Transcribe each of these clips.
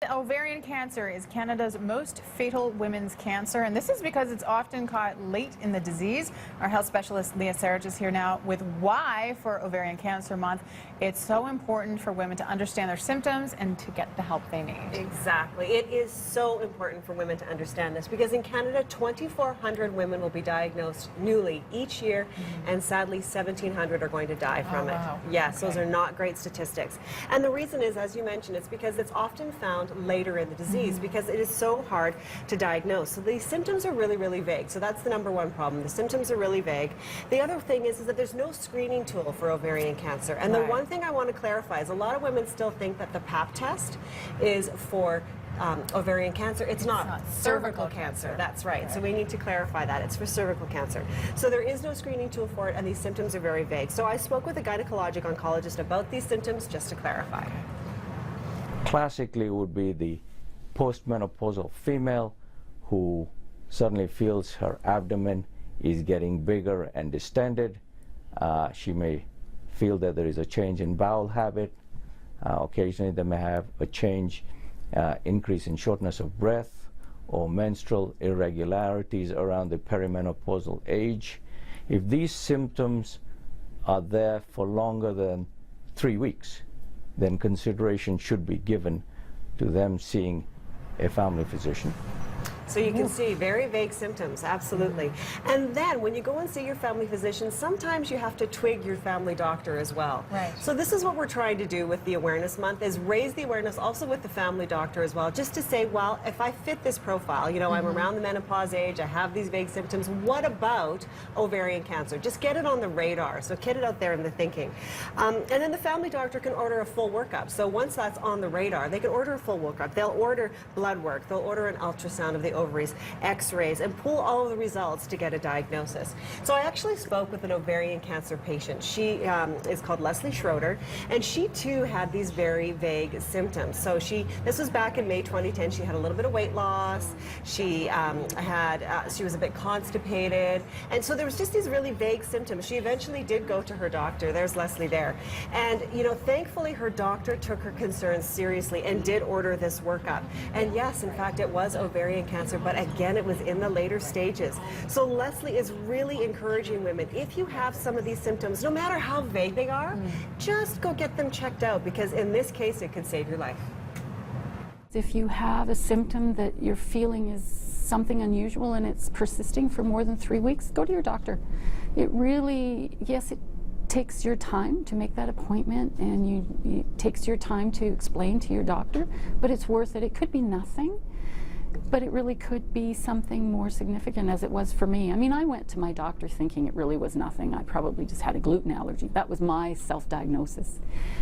Ovarian cancer is Canada's most fatal women's cancer, and this is because it's often caught late in the disease. Our health specialist Leah Sarich is here now with why for Ovarian Cancer Month it's so important for women to understand their symptoms and to get the help they need. Exactly. It is so important for women to understand this because in Canada, 2,400 women will be diagnosed newly each year, and sadly 1,700 are going to die from it. Wow. Yes, Okay. those are not great statistics. And the reason is, as you mentioned, it's because it's often found later in the disease because it is so hard to diagnose. So these symptoms are really, really vague. So that's the number one problem. The symptoms are really vague. The other thing is that there's no screening tool for ovarian cancer. And the one thing I want to clarify is a lot of women still think that the Pap test is for ovarian cancer. It's not cervical cancer. That's right. Okay. So we need to clarify that. It's for cervical cancer. So there is no screening tool for it, and these symptoms are very vague. So I spoke with a gynecologic oncologist about these symptoms just to clarify. Classically would be the postmenopausal female who suddenly feels her abdomen is getting bigger and distended. She may feel that there is a change in bowel habit. Occasionally they may have a change, increase in shortness of breath or menstrual irregularities around the perimenopausal age. If these symptoms are there for longer than 3 weeks, then consideration should be given to them seeing a family physician. So you can see very vague symptoms, absolutely. And then when you go and see your family physician, sometimes you have to twig your family doctor as well. Right. So this is what we're trying to do with the Awareness Month, is raise the awareness also with the family doctor as well, just to say, well, if I fit this profile, you know, I'm around the menopause age, I have these vague symptoms, what about ovarian cancer? Just get it on the radar, so get it out there in the thinking. And then the family doctor can order a full workup. So once that's on the radar, they can order a full workup. They'll order blood work, they'll order an ultrasound of the ovaries, x-rays, and pull all of the results to get a diagnosis. So I actually spoke with an ovarian cancer patient. She is called Leslie Schroeder, and she too had these very vague symptoms. So this was back in May 2010. She had a little bit of weight loss. She she was a bit constipated, and so there was just these really vague symptoms. She eventually did go to her doctor. There's Leslie there, and you know, thankfully her doctor took her concerns seriously and did order this workup. And yes, in fact, it was ovarian cancer, but again, it was in the later stages. So Leslie is really encouraging women, if you have some of these symptoms, no matter how vague they are, just go get them checked out, because in this case, it could save your life. If you have a symptom that you're feeling is something unusual and it's persisting for more than 3 weeks, go to your doctor. It really, yes, it takes your time to make that appointment, and it takes your time to explain to your doctor, but it's worth it. It could be nothing, but it really could be something more significant, as it was for me. I mean, I went to my doctor thinking it really was nothing. I probably just had a gluten allergy. That was my self-diagnosis.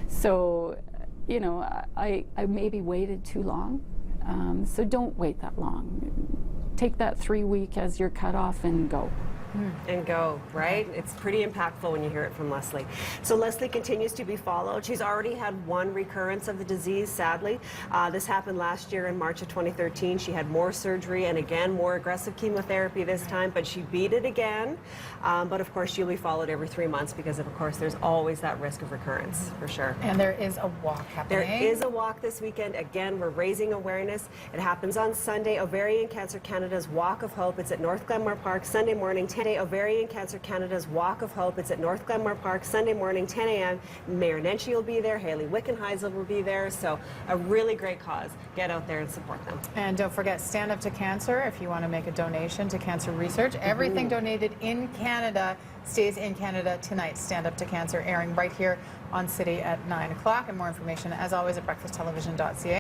So, you know, I maybe waited too long. So don't wait that long. Take that 3 week as your cutoff and go. And go, right? It's pretty impactful when you hear it from Leslie. So Leslie continues to be followed. She's already had one recurrence of the disease, sadly. This happened last year in March of 2013. She had more surgery and again more aggressive chemotherapy this time, but she beat it again. But of course she'll be followed every 3 months because of course there's always that risk of recurrence, for sure. And there is a walk happening. There is a walk this weekend. Again, we're raising awareness. It happens on Sunday, Ovarian Cancer Canada's Walk of Hope. It's at North Glenmore Park, Sunday morning, 10 a.m. Ovarian Cancer Canada's Walk of Hope. It's at North Glenmore Park, Sunday morning, 10 a.m. Mayor Nenshi will be there. Haley Wickenheisel will be there. So a really great cause. Get out there and support them. And don't forget, Stand Up to Cancer if you want to make a donation to cancer research. Everything donated in Canada stays in Canada tonight. Stand Up to Cancer airing right here on City at 9 o'clock. And more information, as always, at breakfasttelevision.ca.